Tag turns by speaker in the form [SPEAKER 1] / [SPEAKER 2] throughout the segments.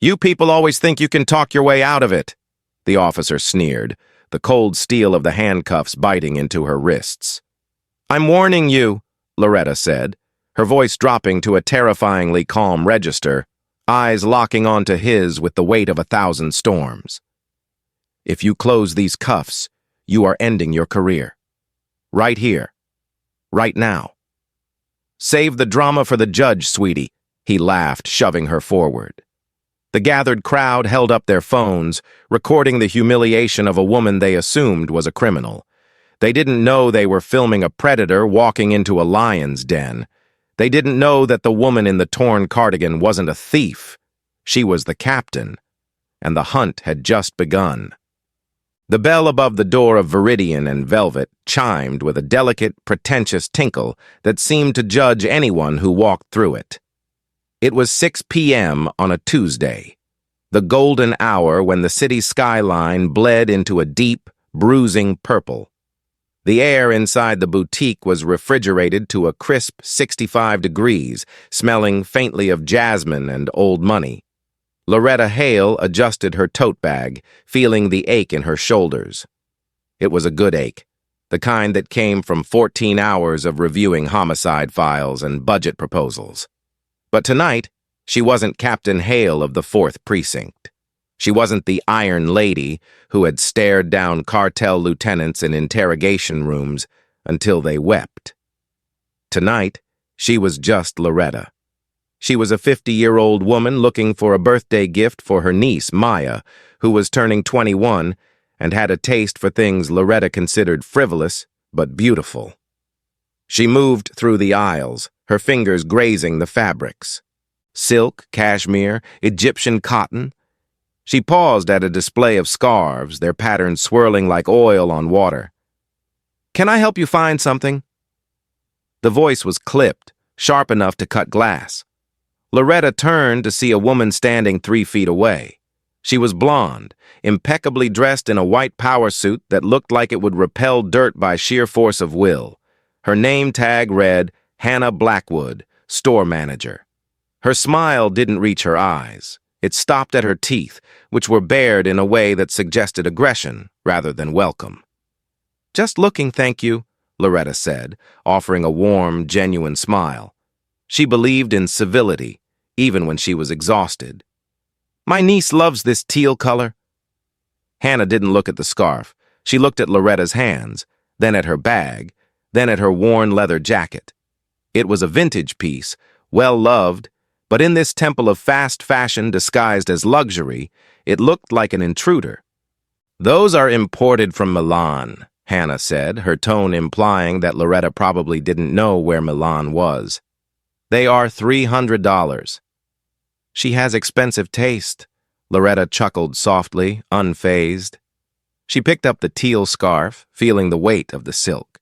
[SPEAKER 1] You people always think you can talk your way out of it, the officer sneered, the cold steel of the handcuffs biting into her wrists. I'm warning you, Loretta said, her voice dropping to a terrifyingly calm register, eyes locking onto his with the weight of 1,000 storms. If you close these cuffs, you are ending your career. Right here. Right now. Save the drama for the judge, sweetie, he laughed, shoving her forward. The gathered crowd held up their phones, recording the humiliation of a woman they assumed was a criminal. They didn't know they were filming a predator walking into a lion's den. They didn't know that the woman in the torn cardigan wasn't a thief. She was the captain, and the hunt had just begun. The bell above the door of Viridian and Velvet chimed with a delicate, pretentious tinkle that seemed to judge anyone who walked through it. It was 6 p.m. on a Tuesday, the golden hour when the city skyline bled into a deep, bruising purple. The air inside the boutique was refrigerated to a crisp 65 degrees, smelling faintly of jasmine and old money. Loretta Hale adjusted her tote bag, feeling the ache in her shoulders. It was a good ache, the kind that came from 14 hours of reviewing homicide files and budget proposals. But tonight, she wasn't Captain Hale of the 4th Precinct. She wasn't the Iron Lady who had stared down cartel lieutenants in interrogation rooms until they wept. Tonight, she was just Loretta. She was a 50-year-old woman looking for a birthday gift for her niece, Maya, who was turning 21 and had a taste for things Loretta considered frivolous but beautiful. She moved through the aisles, her fingers grazing the fabrics. Silk, cashmere, Egyptian cotton. She paused at a display of scarves, their patterns swirling like oil on water. "Can I help you find something?" The voice was clipped, sharp enough to cut glass. Loretta turned to see a woman standing 3 feet away. She was blonde, impeccably dressed in a white power suit that looked like it would repel dirt by sheer force of will. Her name tag read, Hannah Blackwood, store manager. Her smile didn't reach her eyes. It stopped at her teeth, which were bared in a way that suggested aggression rather than welcome. "Just looking, thank you," Loretta said, offering a warm, genuine smile. She believed in civility, even when she was exhausted. "My niece loves this teal color." Hannah didn't look at the scarf. She looked at Loretta's hands, then at her bag, then at her worn leather jacket. It was a vintage piece, well-loved, but in this temple of fast fashion disguised as luxury, it looked like an intruder. "Those are imported from Milan," Hannah said, her tone implying that Loretta probably didn't know where Milan was. "They are $300. "She has expensive taste," Loretta chuckled softly, unfazed. She picked up the teal scarf, feeling the weight of the silk.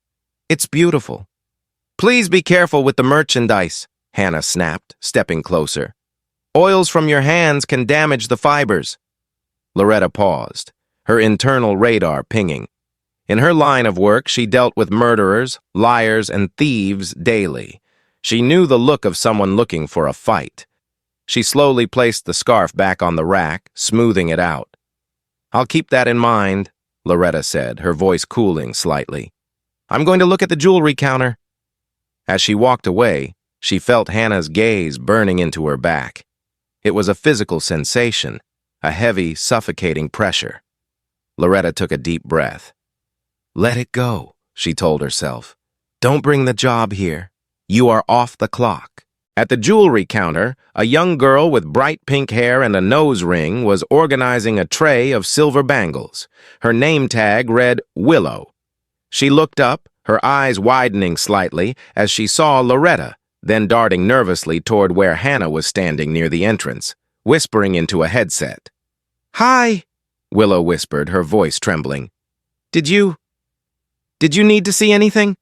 [SPEAKER 1] "It's beautiful." "Please be careful with the merchandise," Hannah snapped, stepping closer. "Oils from your hands can damage the fibers." Loretta paused, her internal radar pinging. In her line of work, she dealt with murderers, liars, and thieves daily. She knew the look of someone looking for a fight. She slowly placed the scarf back on the rack, smoothing it out. "I'll keep that in mind," Loretta said, her voice cooling slightly. "I'm going to look at the jewelry counter." As she walked away, she felt Hannah's gaze burning into her back. It was a physical sensation, a heavy, suffocating pressure. Loretta took a deep breath. "Let it go," she told herself. "Don't bring the job here. You are off the clock." At the jewelry counter, a young girl with bright pink hair and a nose ring was organizing a tray of silver bangles. Her name tag read Willow. She looked up, her eyes widening slightly as she saw Loretta, then darting nervously toward where Hannah was standing near the entrance, whispering into a headset. "Hi," Willow whispered, her voice trembling. Did you need to see anything?"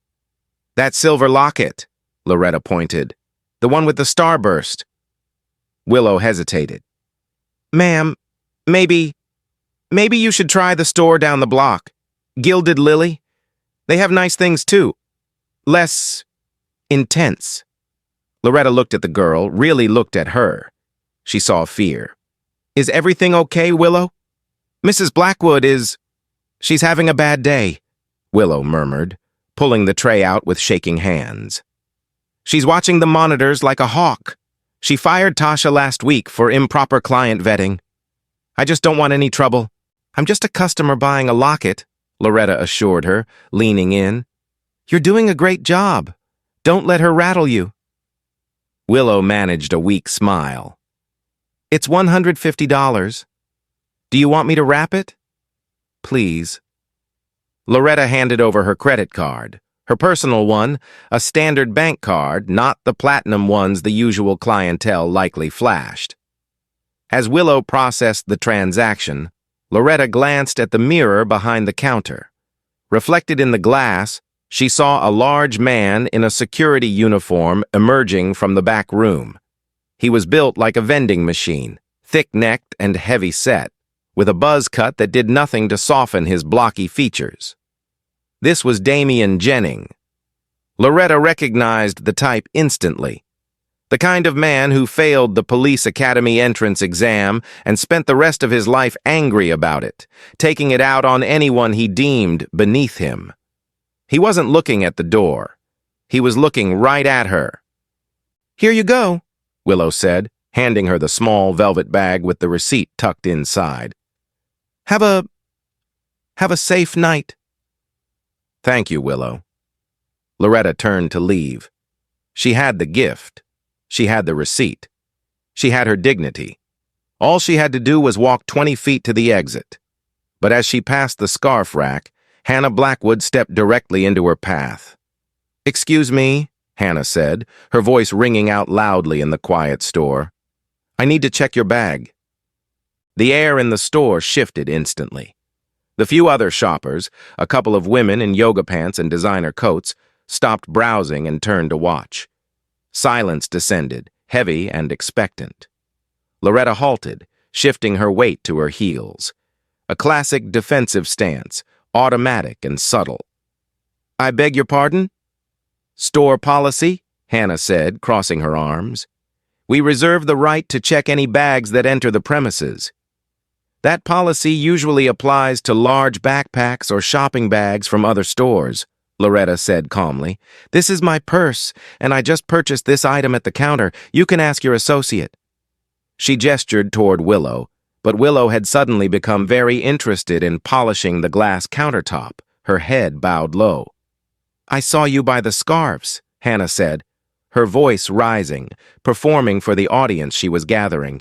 [SPEAKER 1] "That silver locket," Loretta pointed. "The one with the starburst." Willow hesitated. "Ma'am, maybe you should try the store down the block. Gilded Lily. They have nice things too. Less intense." Loretta looked at the girl, really looked at her. She saw fear. Is everything okay, Willow? Mrs. Blackwood is... She's having a bad day, Willow murmured, pulling the tray out with shaking hands. She's watching the monitors like a hawk. She fired Tasha last week for improper client vetting. I just don't want any trouble. I'm just a customer buying a locket, Loretta assured her, leaning in. You're doing a great job. Don't let her rattle you. Willow managed a weak smile. It's $150. Do you want me to wrap it? Please. Loretta handed over her credit card. Her personal one, a standard bank card, not the platinum ones the usual clientele likely flashed. As Willow processed the transaction, Loretta glanced at the mirror behind the counter. Reflected in the glass, she saw a large man in a security uniform emerging from the back room. He was built like a vending machine, thick-necked and heavy-set, with a buzz cut that did nothing to soften his blocky features. This was Damian Jennings. Loretta recognized the type instantly. The kind of man who failed the police academy entrance exam and spent the rest of his life angry about it, taking it out on anyone he deemed beneath him. He wasn't looking at the door. He was looking right at her. Here you go, Willow said, handing her the small velvet bag with the receipt tucked inside. Have a safe night. Thank you, Willow. Loretta turned to leave. She had the gift. She had the receipt. She had her dignity. All she had to do was walk 20 feet to the exit. But as she passed the scarf rack, Hannah Blackwood stepped directly into her path. Excuse me, Hannah said, her voice ringing out loudly in the quiet store. I need to check your bag. The air in the store shifted instantly. The few other shoppers, a couple of women in yoga pants and designer coats, stopped browsing and turned to watch. Silence descended, heavy and expectant. Loretta halted, shifting her weight to her heels. A classic defensive stance, automatic and subtle. I beg your pardon? Store policy, Hannah said, crossing her arms. We reserve the right to check any bags that enter the premises. That policy usually applies to large backpacks or shopping bags from other stores, Loretta said calmly. This is my purse, and I just purchased this item at the counter. You can ask your associate. She gestured toward Willow, but Willow had suddenly become very interested in polishing the glass countertop, her head bowed low. I saw you by the scarves, Hannah said, her voice rising, performing for the audience she was gathering.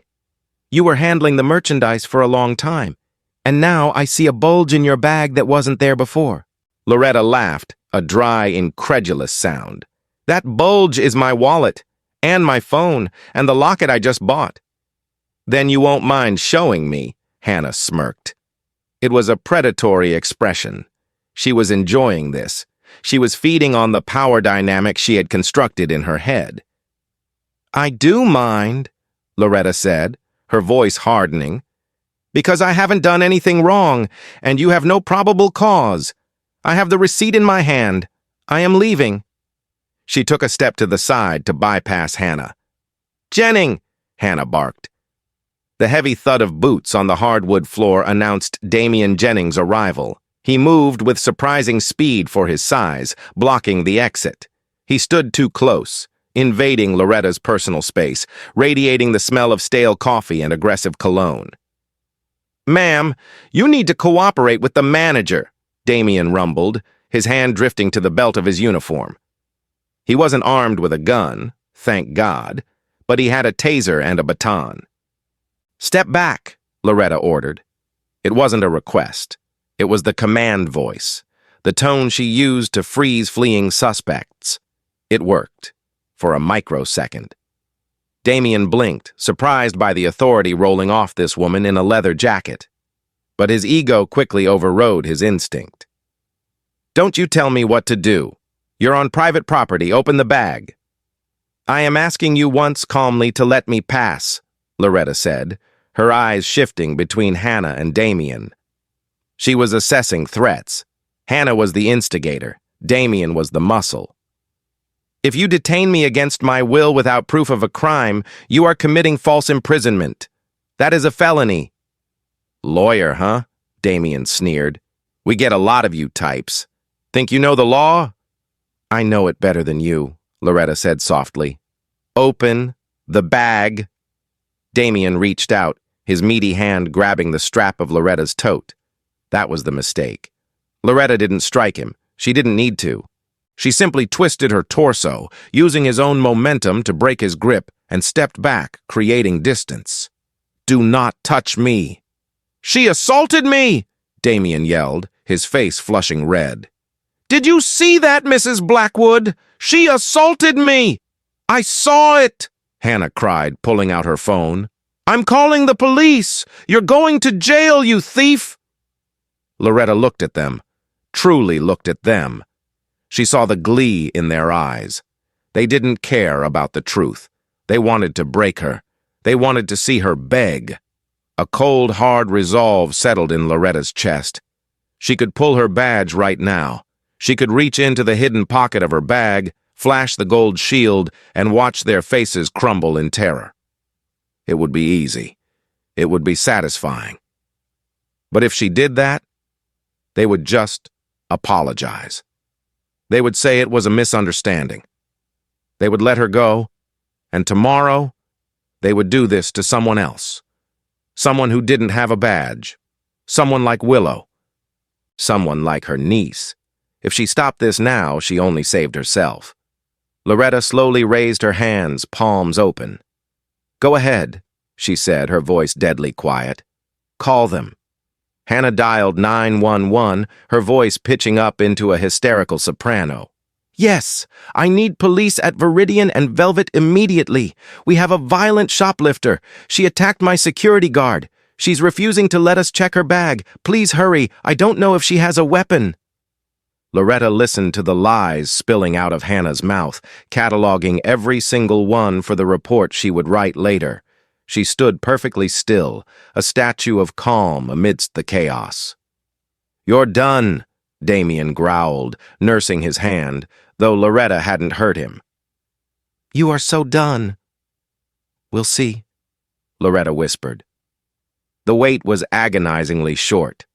[SPEAKER 1] You were handling the merchandise for a long time, and now I see a bulge in your bag that wasn't there before. Loretta laughed, a dry, incredulous sound. That bulge is my wallet, and my phone, and the locket I just bought. Then you won't mind showing me, Hannah smirked. It was a predatory expression. She was enjoying this. She was feeding on the power dynamic she had constructed in her head. I do mind, Loretta said, her voice hardening, because I haven't done anything wrong, and you have no probable cause. I have the receipt in my hand. I am leaving. She took a step to the side to bypass Hannah. Jennings, Hannah barked. The heavy thud of boots on the hardwood floor announced Damian Jennings' arrival. He moved with surprising speed for his size, blocking the exit. He stood too close, invading Loretta's personal space, radiating the smell of stale coffee and aggressive cologne. Ma'am, you need to cooperate with the manager, Damian rumbled, his hand drifting to the belt of his uniform. He wasn't armed with a gun, thank God, but he had a taser and a baton. Step back, Loretta ordered. It wasn't a request. It was the command voice, the tone she used to freeze fleeing suspects. It worked. For a microsecond. Damian blinked, surprised by the authority rolling off this woman in a leather jacket. But his ego quickly overrode his instinct. Don't you tell me what to do. You're on private property. Open the bag. I am asking you once calmly to let me pass, Loretta said, her eyes shifting between Hannah and Damian. She was assessing threats. Hannah was the instigator. Damian was the muscle. If you detain me against my will without proof of a crime, you are committing false imprisonment. That is a felony." "Lawyer, huh?" Damien sneered. "We get a lot of you types. Think you know the law?" "I know it better than you," Loretta said softly. "Open the bag." Damien reached out, his meaty hand grabbing the strap of Loretta's tote. That was the mistake. Loretta didn't strike him. She didn't need to. She simply twisted her torso, using his own momentum to break his grip, and stepped back, creating distance. "Do not touch me." "She assaulted me!" Damien yelled, his face flushing red. "Did you see that, Mrs. Blackwood? She assaulted me!" "I saw it!" Hannah cried, pulling out her phone. "I'm calling the police! You're going to jail, you thief!" Loretta looked at them, truly looked at them. She saw the glee in their eyes. They didn't care about the truth. They wanted to break her. They wanted to see her beg. A cold, hard resolve settled in Loretta's chest. She could pull her badge right now. She could reach into the hidden pocket of her bag, flash the gold shield, and watch their faces crumble in terror. It would be easy. It would be satisfying. But if she did that, they would just apologize. They would say it was a misunderstanding. They would let her go, and tomorrow, they would do this to someone else. Someone who didn't have a badge. Someone like Willow. Someone like her niece. If she stopped this now, she only saved herself. Loretta slowly raised her hands, palms open. "Go ahead," she said, her voice deadly quiet. "Call them." Hannah dialed 911, her voice pitching up into a hysterical soprano. "Yes, I need police at Viridian and Velvet immediately. We have a violent shoplifter. She attacked my security guard. She's refusing to let us check her bag. Please hurry. I don't know if she has a weapon." Loretta listened to the lies spilling out of Hannah's mouth, cataloging every single one for the report she would write later. She stood perfectly still, a statue of calm amidst the chaos. "You're done," Damien growled, nursing his hand, though Loretta hadn't hurt him. "You are so done." "We'll see," Loretta whispered. The wait was agonizingly short.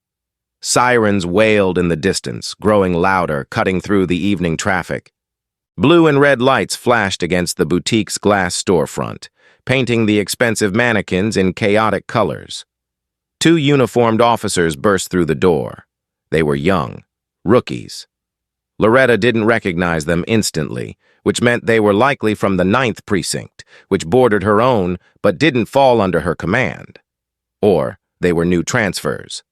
[SPEAKER 1] Sirens wailed in the distance, growing louder, cutting through the evening traffic. Blue and red lights flashed against the boutique's glass storefront, painting the expensive mannequins in chaotic colors. Two uniformed officers burst through the door. They were young, rookies. Loretta didn't recognize them instantly, which meant they were likely from the 9th Precinct, which bordered her own but didn't fall under her command. Or they were new transfers.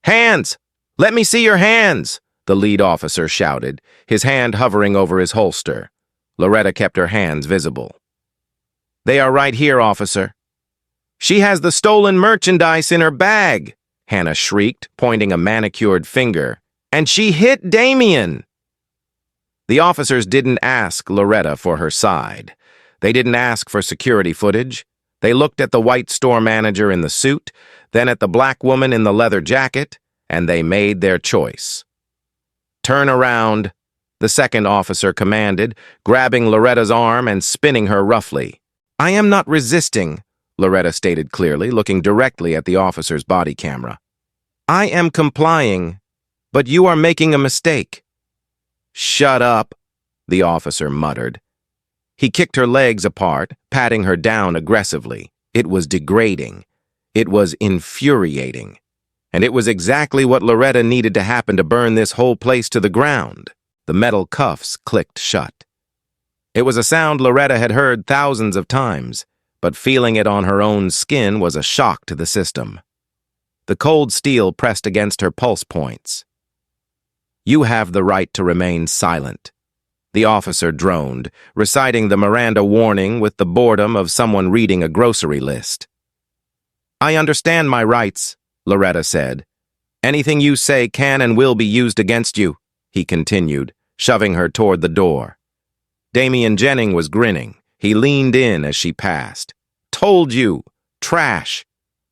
[SPEAKER 1] "Hands! Let me see your hands!" the lead officer shouted, his hand hovering over his holster. Loretta kept her hands visible. "They are right here, officer." "She has the stolen merchandise in her bag," Hannah shrieked, pointing a manicured finger. "And she hit Damien." The officers didn't ask Loretta for her side. They didn't ask for security footage. They looked at the white store manager in the suit, then at the black woman in the leather jacket, and they made their choice. "Turn around," the second officer commanded, grabbing Loretta's arm and spinning her roughly. "I am not resisting," Loretta stated clearly, looking directly at the officer's body camera. "I am complying, but you are making a mistake." "Shut up," the officer muttered. He kicked her legs apart, patting her down aggressively. It was degrading. It was infuriating. And it was exactly what Loretta needed to happen to burn this whole place to the ground. The metal cuffs clicked shut. It was a sound Loretta had heard thousands of times, but feeling it on her own skin was a shock to the system. The cold steel pressed against her pulse points. "You have the right to remain silent," the officer droned, reciting the Miranda warning with the boredom of someone reading a grocery list. "I understand my rights," Loretta said. "Anything you say can and will be used against you," he continued, shoving her toward the door. Damien Jennings was grinning. He leaned in as she passed. "Told you! Trash!"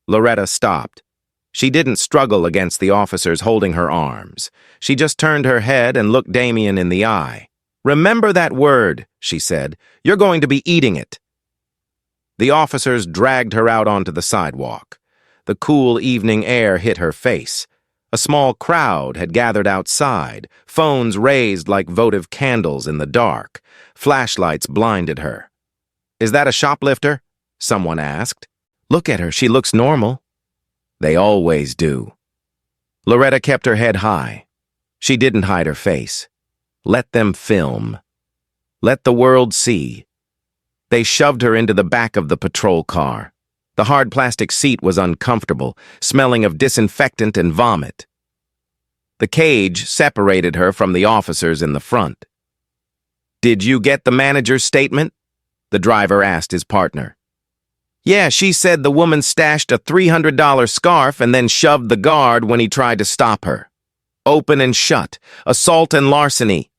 [SPEAKER 1] Loretta stopped. She didn't struggle against the officers holding her arms. She just turned her head and looked Damien in the eye. "Remember that word," she said. "You're going to be eating it." The officers dragged her out onto the sidewalk. The cool evening air hit her face. A small crowd had gathered outside, phones raised like votive candles in the dark. Flashlights blinded her. "Is that a shoplifter?" someone asked. "Look at her, she looks normal." They always do. Loretta kept her head high. She didn't hide her face. Let them film. Let the world see. They shoved her into the back of the patrol car. The hard plastic seat was uncomfortable, smelling of disinfectant and vomit. The cage separated her from the officers in the front. "Did you get the manager's statement?" the driver asked his partner. "Yeah, she said the woman stashed a $300 scarf and then shoved the guard when he tried to stop her. Open and shut. Assault and larceny."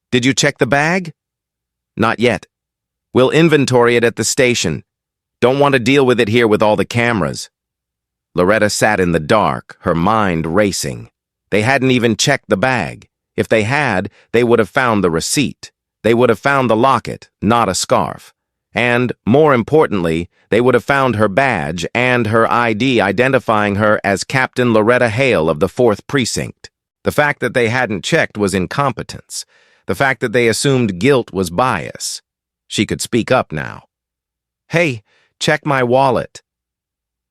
[SPEAKER 1] "Did you check the bag?" "Not yet. We'll inventory it at the station. Don't want to deal with it here with all the cameras." Loretta sat in the dark, her mind racing. They hadn't even checked the bag. If they had, they would have found the receipt. They would have found the locket, not a scarf. And, more importantly, they would have found her badge and her ID identifying her as Captain Loretta Hale of the 4th Precinct. The fact that they hadn't checked was incompetence. The fact that they assumed guilt was bias. She could speak up now. "Hey, check my wallet."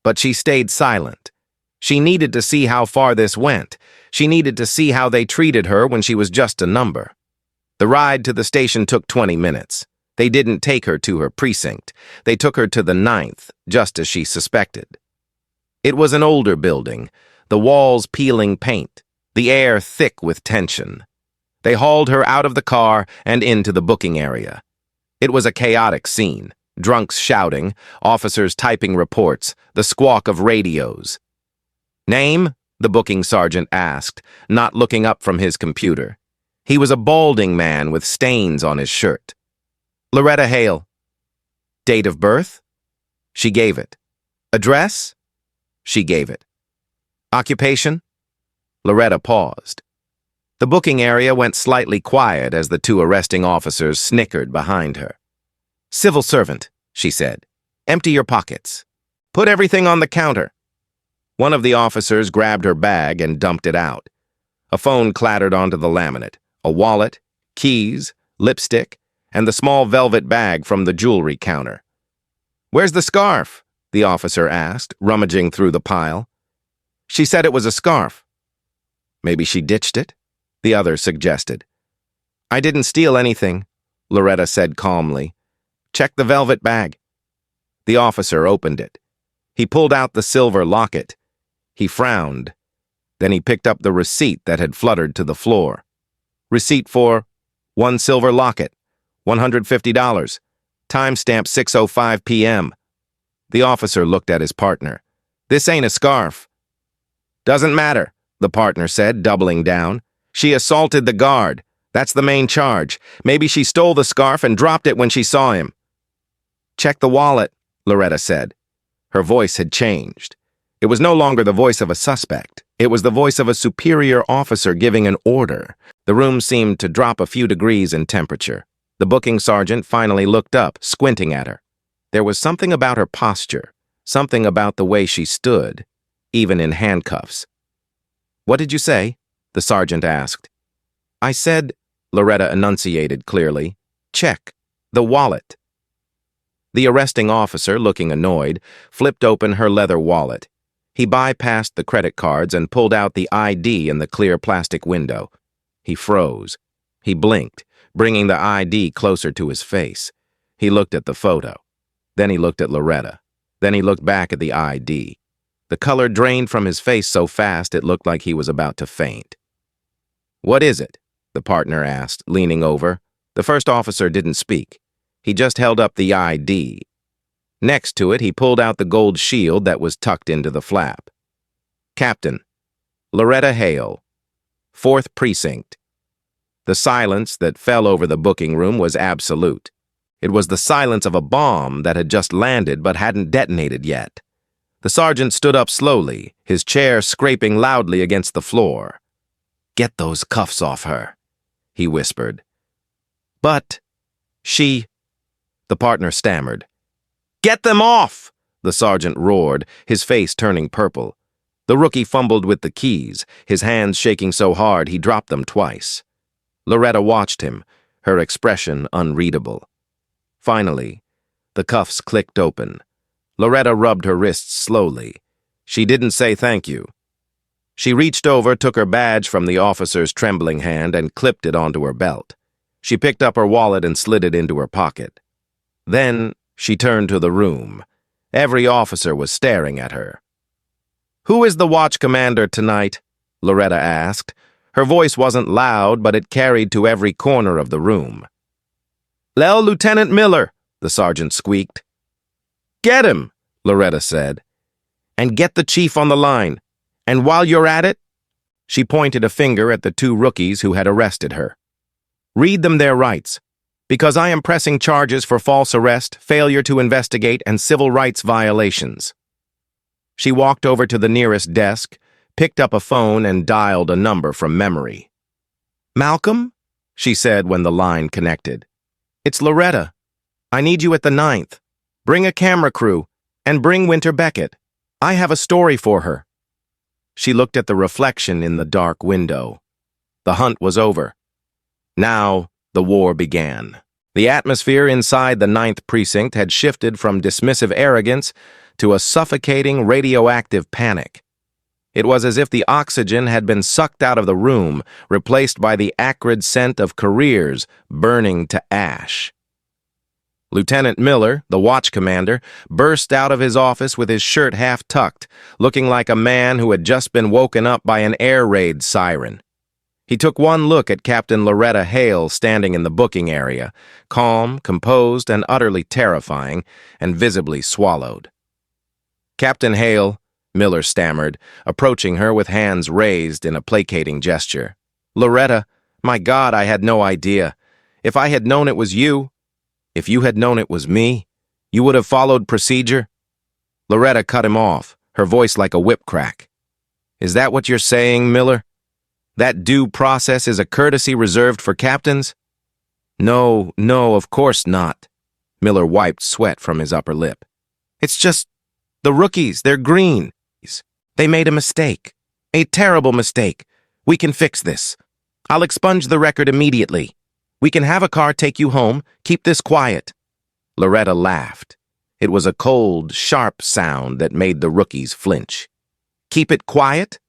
[SPEAKER 1] But she stayed silent. She needed to see how far this went. She needed to see how they treated her when she was just a number. The ride to the station took 20 minutes. They didn't take her to her precinct. They took her to the 9th, just as she suspected. It was an older building, the walls peeling paint, the air thick with tension. They hauled her out of the car and into the booking area. It was a chaotic scene. Drunks shouting, officers typing reports, the squawk of radios. "Name?" the booking sergeant asked, not looking up from his computer. He was a balding man with stains on his shirt. "Loretta Hale." "Date of birth?" She gave it. "Address?" She gave it. "Occupation?" Loretta paused. The booking area went slightly quiet as the two arresting officers snickered behind her. "Civil servant," she said. "Empty your pockets. Put everything on the counter." One of the officers grabbed her bag and dumped it out. A phone clattered onto the laminate, a wallet, keys, lipstick, and the small velvet bag from the jewelry counter. "Where's the scarf?" the officer asked, rummaging through the pile. "She said it was a scarf." "Maybe she ditched it?" the other suggested. "I didn't steal anything," Loretta said calmly. "Check the velvet bag." The officer opened it. He pulled out the silver locket. He frowned. Then he picked up the receipt that had fluttered to the floor. Receipt for one silver locket, $150, timestamp 6:05 p.m. The officer looked at his partner. "This ain't a scarf." "Doesn't matter," the partner said, doubling down. "She assaulted the guard. That's the main charge. Maybe she stole the scarf and dropped it when she saw him." "Check the wallet," Loretta said. Her voice had changed. It was no longer the voice of a suspect. It was the voice of a superior officer giving an order. The room seemed to drop a few degrees in temperature. The booking sergeant finally looked up, squinting at her. There was something about her posture, something about the way she stood, even in handcuffs. "What did you say?" the sergeant asked. "I said," Loretta enunciated clearly, "check the wallet." The arresting officer, looking annoyed, flipped open her leather wallet. He bypassed the credit cards and pulled out the ID in the clear plastic window. He froze. He blinked, bringing the ID closer to his face. He looked at the photo. Then he looked at Loretta. Then he looked back at the ID. The color drained from his face so fast it looked like he was about to faint. "What is it?" the partner asked, leaning over. The first officer didn't speak. He just held up the ID. Next to it, he pulled out the gold shield that was tucked into the flap. "Captain, Loretta Hale, 4th Precinct." The silence that fell over the booking room was absolute. It was the silence of a bomb that had just landed but hadn't detonated yet. The sergeant stood up slowly, his chair scraping loudly against the floor. "Get those cuffs off her," he whispered. "But she..." the partner stammered. "Get them off!" the sergeant roared, his face turning purple. The rookie fumbled with the keys, his hands shaking so hard he dropped them twice. Loretta watched him, her expression unreadable. Finally, the cuffs clicked open. Loretta rubbed her wrists slowly. She didn't say thank you. She reached over, took her badge from the officer's trembling hand, and clipped it onto her belt. She picked up her wallet and slid it into her pocket. Then she turned to the room. Every officer was staring at her. "Who is the watch commander tonight?" Loretta asked. Her voice wasn't loud, but it carried to every corner of the room. "Lieutenant Miller," the sergeant squeaked. "Get him," Loretta said. "And get the chief on the line. And while you're at it," she pointed a finger at the two rookies who had arrested her, "read them their rights, because I am pressing charges for false arrest, failure to investigate, and civil rights violations." She walked over to the nearest desk, picked up a phone, and dialed a number from memory. "Malcolm?" she said when the line connected. "It's Loretta. I need you at the 9th. Bring a camera crew, and bring Winter Beckett. I have a story for her." She looked at the reflection in the dark window. The hunt was over. Now, the war began. The atmosphere inside the 9th Precinct had shifted from dismissive arrogance to a suffocating radioactive panic. It was as if the oxygen had been sucked out of the room, replaced by the acrid scent of careers burning to ash. Lieutenant Miller, the watch commander, burst out of his office with his shirt half tucked, looking like a man who had just been woken up by an air raid siren. He took one look at Captain Loretta Hale standing in the booking area, calm, composed, and utterly terrifying, and visibly swallowed. "Captain Hale," Miller stammered, approaching her with hands raised in a placating gesture. "Loretta, my God, I had no idea. If I had known it was you, if you had known it was me, you would have followed procedure." Loretta cut him off, her voice like a whip crack. "Is that what you're saying, Miller? That due process is a courtesy reserved for captains?" No, of course not." Miller wiped sweat from his upper lip. "It's just, the rookies, they're green. They made a mistake. A terrible mistake. We can fix this. I'll expunge the record immediately. We can have a car take you home. Keep this quiet." Loretta laughed. It was a cold, sharp sound that made the rookies flinch. "Keep it quiet?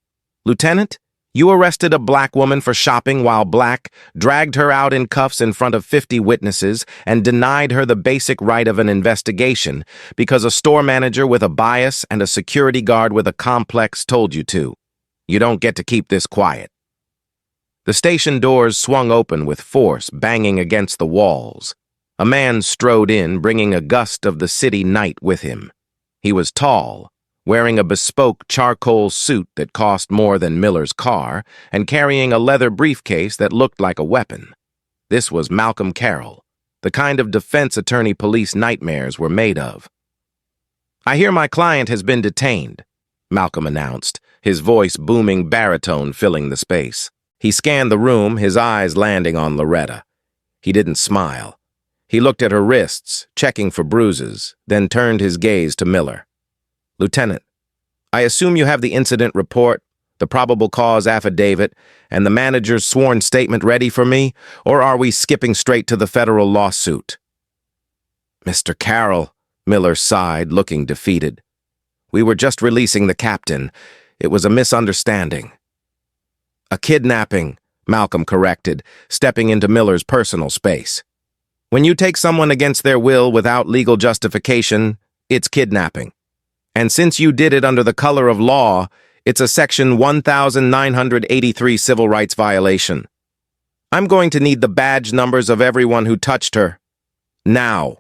[SPEAKER 1] Lieutenant, you arrested a black woman for shopping while black, dragged her out in cuffs in front of 50 witnesses, and denied her the basic right of an investigation because a store manager with a bias and a security guard with a complex told you to. You don't get to keep this quiet." The station doors swung open with force, banging against the walls. A man strode in, bringing a gust of the city night with him. He was tall, wearing a bespoke charcoal suit that cost more than Miller's car, and carrying a leather briefcase that looked like a weapon. This was Malcolm Carroll, the kind of defense attorney police nightmares were made of. "I hear my client has been detained," Malcolm announced, his voice booming baritone filling the space. He scanned the room, his eyes landing on Loretta. He didn't smile. He looked at her wrists, checking for bruises, then turned his gaze to Miller. "Lieutenant, I assume you have the incident report, the probable cause affidavit, and the manager's sworn statement ready for me, or are we skipping straight to the federal lawsuit?" "Mr. Carroll," Miller sighed, looking defeated. "We were just releasing the captain. It was a misunderstanding." "A kidnapping," Malcolm corrected, stepping into Miller's personal space. "When you take someone against their will without legal justification, it's kidnapping. And since you did it under the color of law, it's a Section 1983 civil rights violation. I'm going to need the badge numbers of everyone who touched her. Now."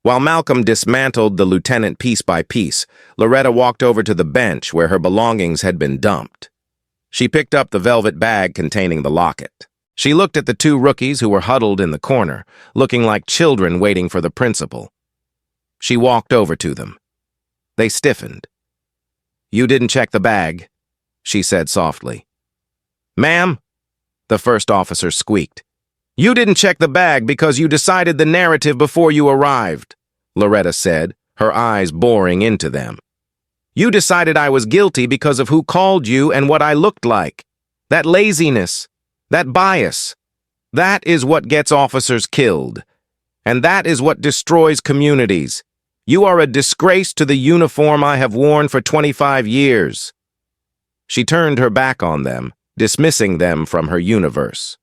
[SPEAKER 1] While Malcolm dismantled the lieutenant piece by piece, Loretta walked over to the bench where her belongings had been dumped. She picked up the velvet bag containing the locket. She looked at the two rookies who were huddled in the corner, looking like children waiting for the principal. She walked over to them. They stiffened. "You didn't check the bag," she said softly. "Ma'am," the first officer squeaked. "You didn't check the bag because you decided the narrative before you arrived. Loretta said, her eyes boring into them. You decided I was guilty because of who called you and what I looked like. That laziness, that bias, that is what gets officers killed. And that is what destroys communities. You are a disgrace to the uniform I have worn for 25 years. She turned her back on them, dismissing them from her universe.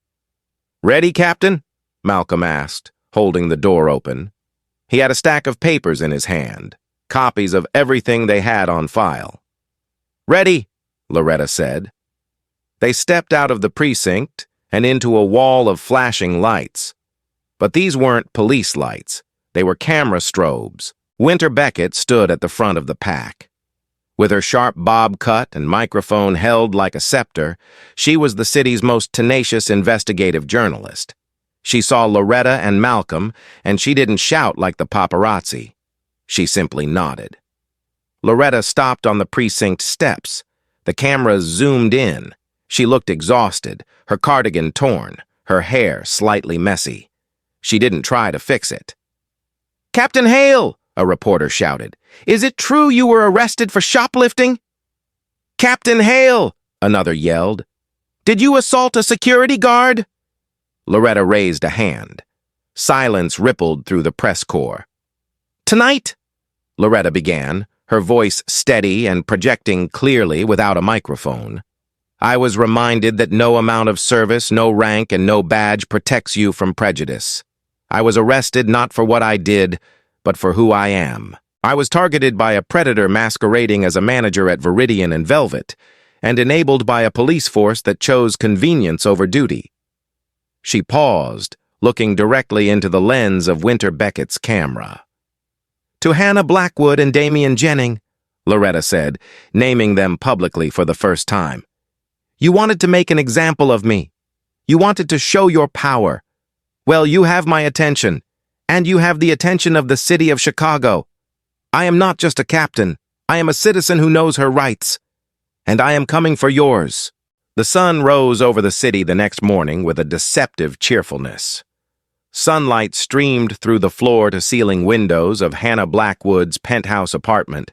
[SPEAKER 1] Ready, Captain? Malcolm asked, holding the door open. He had a stack of papers in his hand, copies of everything they had on file. Ready, Loretta said. They stepped out of the precinct and into a wall of flashing lights. But these weren't police lights. They were camera strobes. Winter Beckett stood at the front of the pack. With her sharp bob cut and microphone held like a scepter, she was the city's most tenacious investigative journalist. She saw Loretta and Malcolm, and she didn't shout like the paparazzi. She simply nodded. Loretta stopped on the precinct steps. The cameras zoomed in. She looked exhausted, her cardigan torn, her hair slightly messy. She didn't try to fix it. Captain Hale, a reporter shouted. Is it true you were arrested for shoplifting? Captain Hale, another yelled. Did you assault a security guard? Loretta raised a hand. Silence rippled through the press corps. Tonight, Loretta began, her voice steady and projecting clearly without a microphone. I was reminded that no amount of service, no rank, and no badge protects you from prejudice. I was arrested not for what I did, but for who I am. I was targeted by a predator masquerading as a manager at Viridian and Velvet, and enabled by a police force that chose convenience over duty. She paused, looking directly into the lens of Winter Beckett's camera. To Hannah Blackwood and Damian Jennings, Loretta said, naming them publicly for the first time. You wanted to make an example of me. You wanted to show your power. Well, you have my attention, and you have the attention of the city of Chicago. I am not just a captain. I am a citizen who knows her rights. And I am coming for yours. The sun rose over the city the next morning with a deceptive cheerfulness. Sunlight streamed through the floor-to-ceiling windows of Hannah Blackwood's penthouse apartment,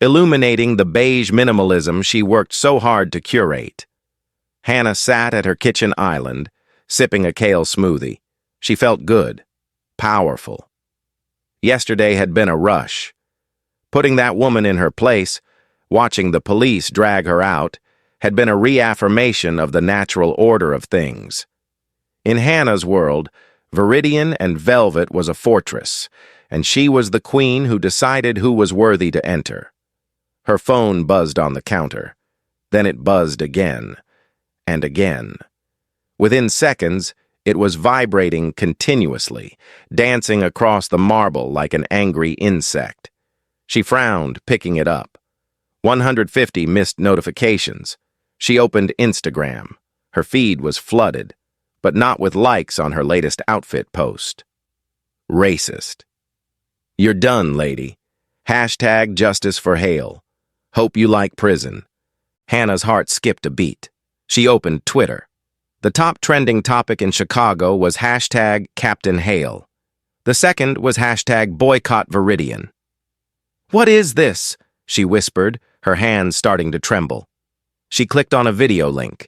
[SPEAKER 1] illuminating the beige minimalism she worked so hard to curate. Hannah sat at her kitchen island, sipping a kale smoothie. She felt good, powerful. Yesterday had been a rush. Putting that woman in her place, watching the police drag her out, had been a reaffirmation of the natural order of things. In Hannah's world, Viridian and Velvet was a fortress, and she was the queen who decided who was worthy to enter. Her phone buzzed on the counter. Then it buzzed again, and again. Within seconds, it was vibrating continuously, dancing across the marble like an angry insect. She frowned, picking it up. 150 missed notifications. She opened Instagram. Her feed was flooded, but not with likes on her latest outfit post. Racist. You're done, lady. Hashtag justice for Hale. Hope you like prison. Hannah's heart skipped a beat. She opened Twitter. The top trending topic in Chicago was hashtag Captain Hale. The second was hashtag boycott Viridian. What is this? She whispered, her hands starting to tremble. She clicked on a video link.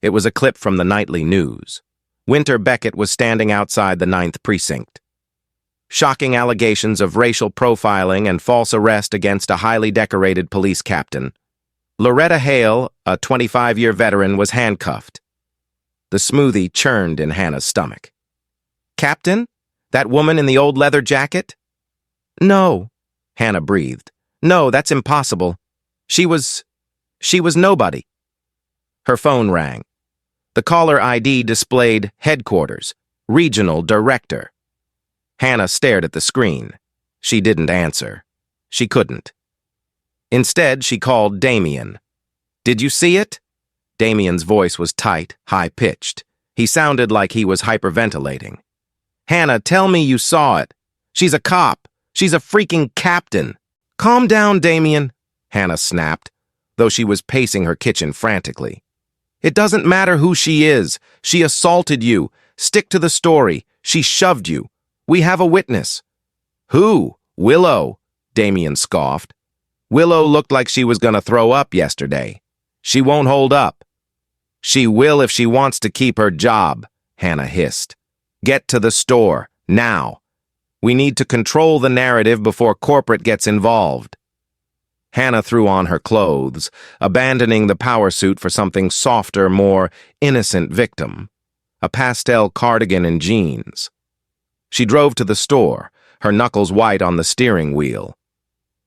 [SPEAKER 1] It was a clip from the nightly news. Winter Beckett was standing outside the 9th precinct. Shocking allegations of racial profiling and false arrest against a highly decorated police captain. Loretta Hale, a 25-year veteran, was handcuffed. The smoothie churned in Hannah's stomach. Captain? That woman in the old leather jacket? No, Hannah breathed. No, that's impossible. She was nobody. Her phone rang. The caller ID displayed Headquarters, Regional Director. Hannah stared at the screen. She didn't answer. She couldn't. Instead, she called Damian. Did you see it? Damian's voice was tight, high-pitched. He sounded like he was hyperventilating. Hannah, tell me you saw it. She's a cop. She's a freaking captain. Calm down, Damian, Hannah snapped, though she was pacing her kitchen frantically. It doesn't matter who she is. She assaulted you. Stick to the story. She shoved you. We have a witness. Who? Willow, Damien scoffed. Willow looked like she was gonna throw up yesterday. She won't hold up. She will if she wants to keep her job, Hannah hissed. Get to the store, now. We need to control the narrative before corporate gets involved. Hannah threw on her clothes, abandoning the power suit for something softer, more innocent victim. A pastel cardigan and jeans. She drove to the store, her knuckles white on the steering wheel.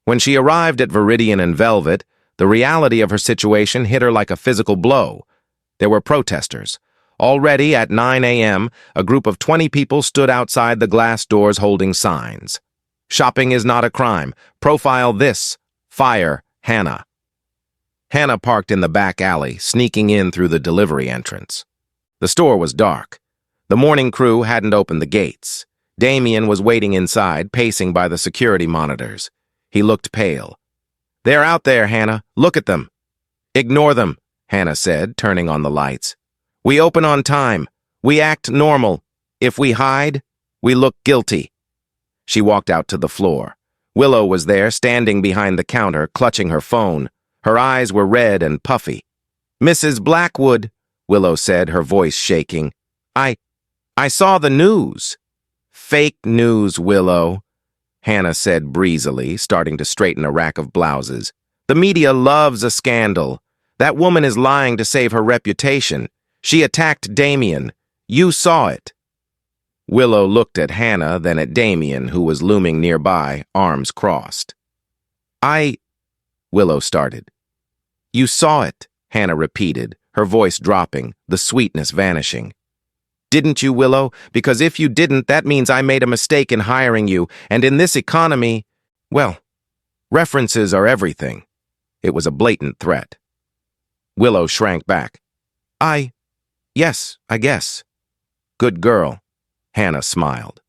[SPEAKER 1] When she arrived at Viridian and Velvet, the reality of her situation hit her like a physical blow. There were protesters. Already at 9 a.m., a group of 20 people stood outside the glass doors holding signs. Shopping is not a crime. Profile this. Fire Hannah. Hannah parked in the back alley, sneaking in through the delivery entrance. The store was dark. The morning crew hadn't opened the gates. Damien was waiting inside, pacing by the security monitors. He looked pale. They're out there, Hannah. Look at them. Ignore them, Hannah said, turning on the lights. We open on time. We act normal. If we hide, we look guilty. She walked out to the floor. Willow was there, standing behind the counter, clutching her phone. Her eyes were red and puffy. Mrs. Blackwood, Willow said, her voice shaking. I saw the news. Fake news, Willow, Hannah said breezily, starting to straighten a rack of blouses. The media loves a scandal. That woman is lying to save her reputation. She attacked Damien. You saw it. Willow looked at Hannah, then at Damien, who was looming nearby, arms crossed. Willow started. You saw it, Hannah repeated, her voice dropping, the sweetness vanishing. Didn't you, Willow? Because if you didn't, that means I made a mistake in hiring you, and in this economy, well, references are everything. It was a blatant threat. Willow shrank back. Yes, I guess. Good girl. Hannah smiled.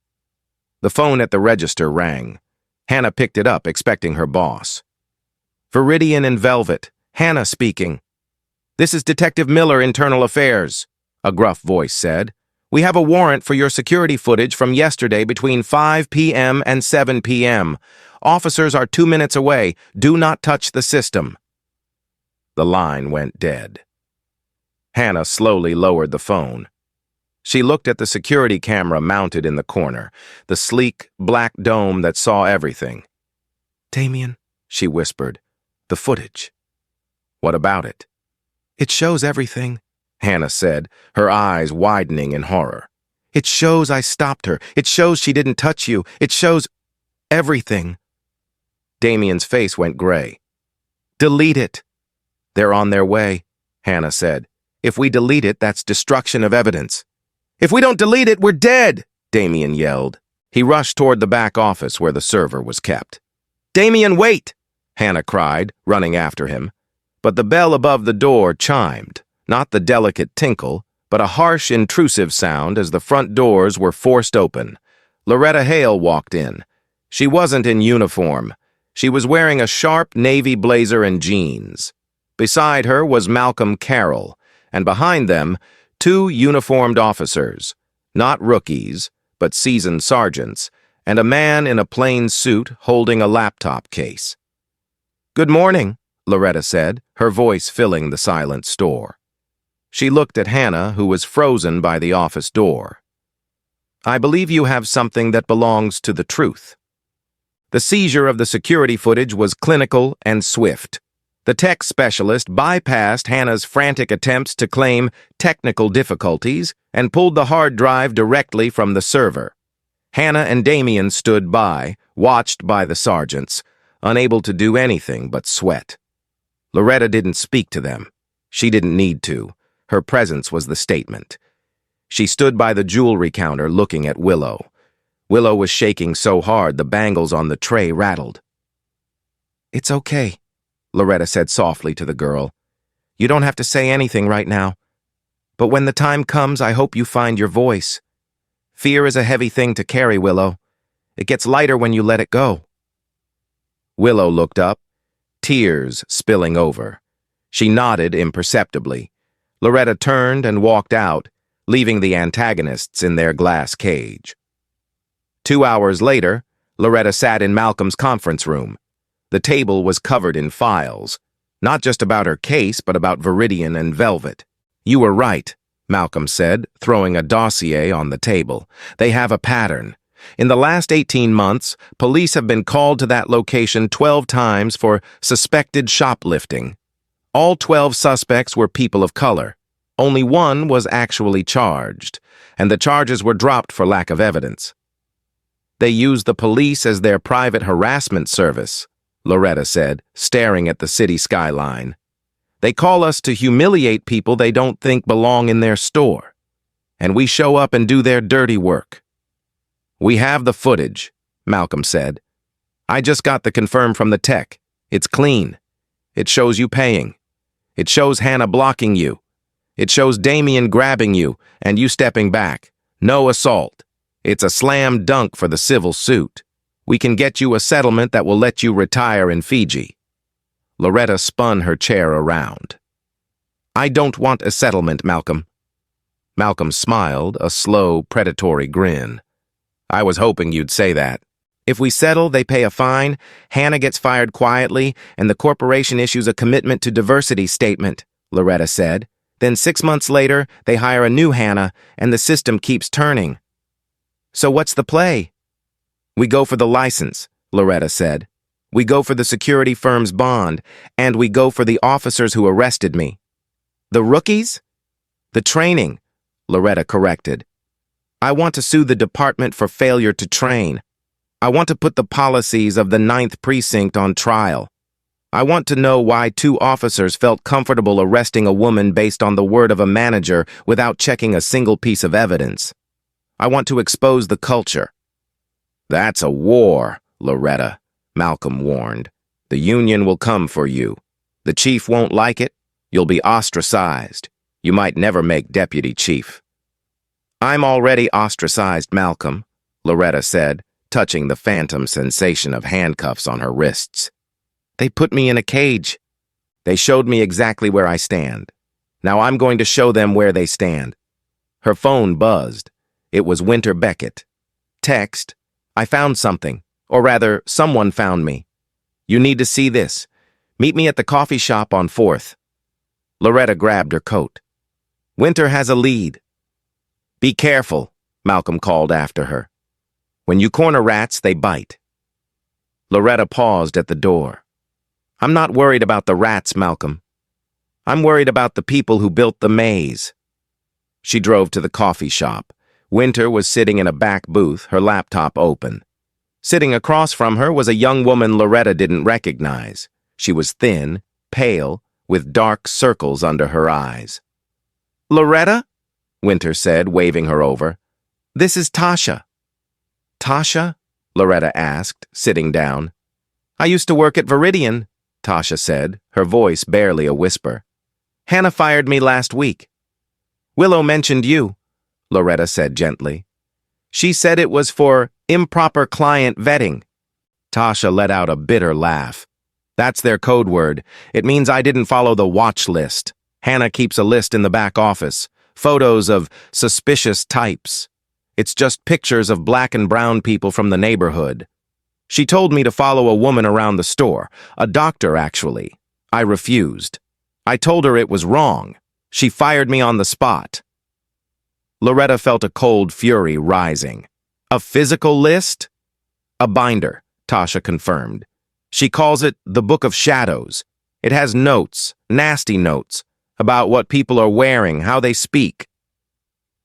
[SPEAKER 1] The phone at the register rang. Hannah picked it up, expecting her boss. Viridian and Velvet. Hannah speaking. This is Detective Miller, Internal Affairs, a gruff voice said. We have a warrant for your security footage from yesterday between 5 p.m. and 7 p.m. Officers are 2 minutes away. Do not touch the system. The line went dead. Hannah slowly lowered the phone. She looked at the security camera mounted in the corner, the sleek, black dome that saw everything. Damien, she whispered, the footage. What about it? It shows everything, Hannah said, her eyes widening in horror. It shows I stopped her. It shows she didn't touch you. It shows everything. Damien's face went gray. Delete it. They're on their way, Hannah said. If we delete it, that's destruction of evidence. If we don't delete it, we're dead, Damien yelled. He rushed toward the back office where the server was kept. Damien, wait, Hannah cried, running after him. But the bell above the door chimed, not the delicate tinkle, but a harsh, intrusive sound as the front doors were forced open. Loretta Hale walked in. She wasn't in uniform. She was wearing a sharp navy blazer and jeans. Beside her was Malcolm Carroll, and behind them, 2 uniformed officers, not rookies, but seasoned sergeants, and a man in a plain suit holding a laptop case. Good morning, Loretta said, her voice filling the silent store. She looked at Hannah, who was frozen by the office door. I believe you have something that belongs to the truth. The seizure of the security footage was clinical and swift. The tech specialist bypassed Hannah's frantic attempts to claim technical difficulties and pulled the hard drive directly from the server. Hannah and Damien stood by, watched by the sergeants, unable to do anything but sweat. Loretta didn't speak to them. She didn't need to. Her presence was the statement. She stood by the jewelry counter looking at Willow. Willow was shaking so hard the bangles on the tray rattled. It's okay, Loretta said softly to the girl. You don't have to say anything right now. But when the time comes, I hope you find your voice. Fear is a heavy thing to carry, Willow. It gets lighter when you let it go. Willow looked up, tears spilling over. She nodded imperceptibly. Loretta turned and walked out, leaving the antagonists in their glass cage. 2 hours later, Loretta sat in Malcolm's conference room. The table was covered in files, not just about her case, but about Viridian and Velvet. "You were right," Malcolm said, throwing a dossier on the table. "They have a pattern. In the last 18 months, police have been called to that location 12 times for suspected shoplifting. All 12 suspects were people of color. Only one was actually charged, and the charges were dropped for lack of evidence. They use the police as their private harassment service," Loretta said, staring at the city skyline. "They call us to humiliate people they don't think belong in their store. And we show up and do their dirty work." "We have the footage," Malcolm said. "I just got the confirm from the tech. It's clean. It shows you paying. It shows Hannah blocking you. It shows Damien grabbing you and you stepping back. No assault. It's a slam dunk for the civil suit. We can get you a settlement that will let you retire in Fiji." Loretta spun her chair around. "I don't want a settlement, Malcolm." Malcolm smiled, a slow, predatory grin. "I was hoping you'd say that. If we settle, they pay a fine, Hannah gets fired quietly, and the corporation issues a commitment to diversity statement," Loretta said. "Then 6 months later, they hire a new Hannah, and the system keeps turning." "So what's the play?" "We go for the license," Loretta said. "We go for the security firm's bond, and we go for the officers who arrested me." "The rookies?" "The training," Loretta corrected. "I want to sue the department for failure to train. I want to put the policies of the 9th Precinct on trial. I want to know why 2 officers felt comfortable arresting a woman based on the word of a manager without checking a single piece of evidence. I want to expose the culture." "That's a war, Loretta," Malcolm warned. "The union will come for you. The chief won't like it. You'll be ostracized. You might never make deputy chief." "I'm already ostracized, Malcolm," Loretta said, touching the phantom sensation of handcuffs on her wrists. "They put me in a cage. They showed me exactly where I stand. Now I'm going to show them where they stand." Her phone buzzed. It was Winter Beckett. "Text, I found something. Or rather, someone found me. You need to see this. Meet me at the coffee shop on 4th. Loretta grabbed her coat. "Winter has a lead." "Be careful," Malcolm called after her. "When you corner rats, they bite." Loretta paused at the door. "I'm not worried about the rats, Malcolm. I'm worried about the people who built the maze." She drove to the coffee shop. Winter was sitting in a back booth, her laptop open. Sitting across from her was a young woman Loretta didn't recognize. She was thin, pale, with dark circles under her eyes. "Loretta?" Winter said, waving her over. "This is Tasha." "Tasha?" Loretta asked, sitting down. "I used to work at Viridian," Tasha said, her voice barely a whisper. "Hannah fired me last week." "Willow mentioned you," Loretta said gently. "She said it was for improper client vetting." Tasha let out a bitter laugh. "That's their code word. It means I didn't follow the watch list. Hannah keeps a list in the back office. Photos of suspicious types. It's just pictures of black and brown people from the neighborhood. She told me to follow a woman around the store, a doctor actually. I refused. I told her it was wrong. She fired me on the spot." Loretta felt a cold fury rising. "A physical list?" "A binder," Tasha confirmed. "She calls it the Book of Shadows. It has notes, nasty notes, about what people are wearing, how they speak."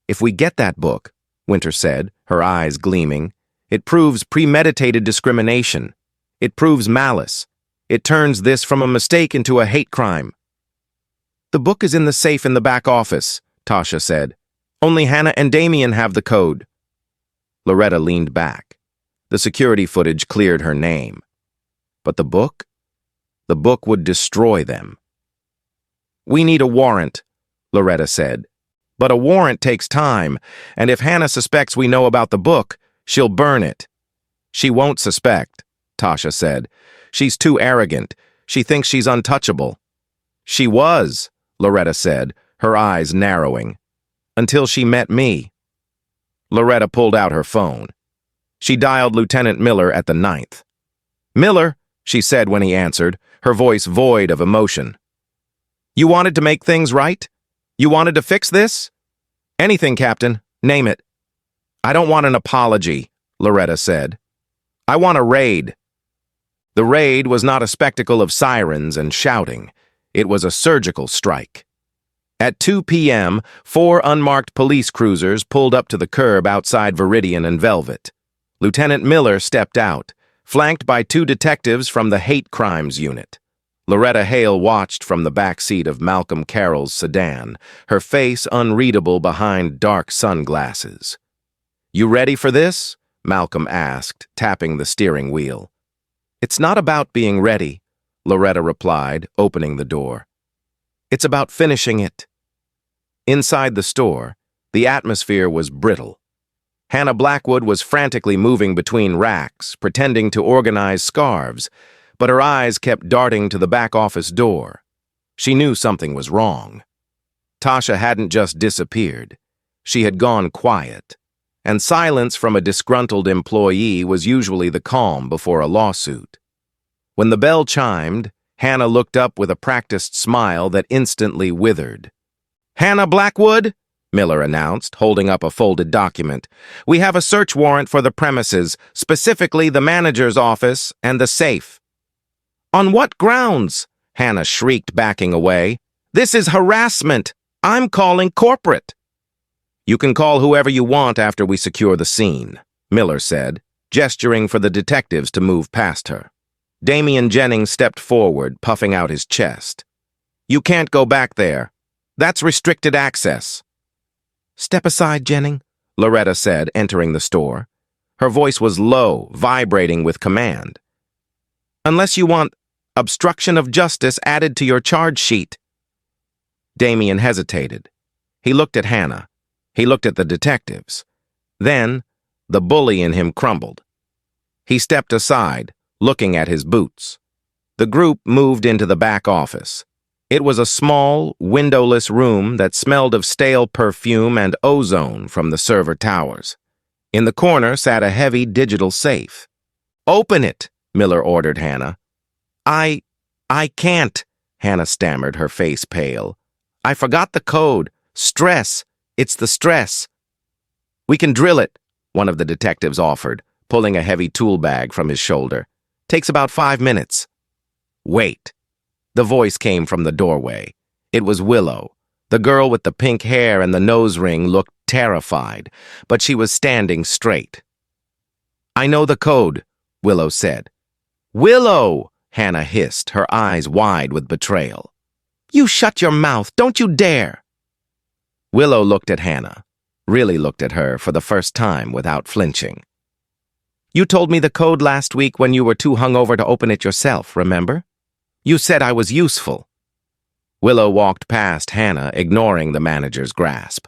[SPEAKER 1] "If we get that book," Winter said, her eyes gleaming, "it proves premeditated discrimination. It proves malice. It turns this from a mistake into a hate crime." "The book is in the safe in the back office," Tasha said. "Only Hannah and Damien have the code." Loretta leaned back. The security footage cleared her name. But the book? The book would destroy them. "We need a warrant," Loretta said. "But a warrant takes time, and if Hannah suspects we know about the book, she'll burn it." "She won't suspect," Tasha said. "She's too arrogant. She thinks she's untouchable." "She was," Loretta said, her eyes narrowing. "Until she met me." Loretta pulled out her phone. She dialed Lieutenant Miller at the 9th. "Miller," she said when he answered, her voice void of emotion. "You wanted to make things right? You wanted to fix this?" "Anything, Captain. Name it." "I don't want an apology," Loretta said. "I want a raid." The raid was not a spectacle of sirens and shouting. It was a surgical strike. At 2 p.m., 4 unmarked police cruisers pulled up to the curb outside Viridian and Velvet. Lieutenant Miller stepped out, flanked by 2 detectives from the Hate Crimes Unit. Loretta Hale watched from the back seat of Malcolm Carroll's sedan, her face unreadable behind dark sunglasses. "You ready for this?" Malcolm asked, tapping the steering wheel. "It's not about being ready," Loretta replied, opening the door. "It's about finishing it." Inside the store, the atmosphere was brittle. Hannah Blackwood was frantically moving between racks, pretending to organize scarves, but her eyes kept darting to the back office door. She knew something was wrong. Tasha hadn't just disappeared. She had gone quiet, and silence from a disgruntled employee was usually the calm before a lawsuit. When the bell chimed, Hannah looked up with a practiced smile that instantly withered. "Hannah Blackwood," Miller announced, holding up a folded document. "We have a search warrant for the premises, specifically the manager's office and the safe." "On what grounds?" Hannah shrieked, backing away. "This is harassment. I'm calling corporate." "You can call whoever you want after we secure the scene," Miller said, gesturing for the detectives to move past her. Damian Jennings stepped forward, puffing out his chest. "You can't go back there. That's restricted access." "Step aside, Jennings," Loretta said, entering the store. Her voice was low, vibrating with command. "Unless you want obstruction of justice added to your charge sheet." Damian hesitated. He looked at Hannah. He looked at the detectives. Then, the bully in him crumbled. He stepped aside, looking at his boots. The group moved into the back office. It was a small, windowless room that smelled of stale perfume and ozone from the server towers. In the corner sat a heavy digital safe. "Open it," Miller ordered Hannah. I can't," Hannah stammered, her face pale. "I forgot the code. Stress. It's the stress." "We can drill it," one of the detectives offered, pulling a heavy tool bag from his shoulder. "Takes about 5 minutes." "Wait." The voice came from the doorway. It was Willow. The girl with the pink hair and the nose ring looked terrified, but she was standing straight. "I know the code," Willow said. "Willow!" Hannah hissed, her eyes wide with betrayal. "You shut your mouth! Don't you dare!" Willow looked at Hannah, really looked at her for the first time without flinching. "You told me the code last week when you were too hungover to open it yourself, remember? You said I was useful." Willow walked past Hannah, ignoring the manager's grasp.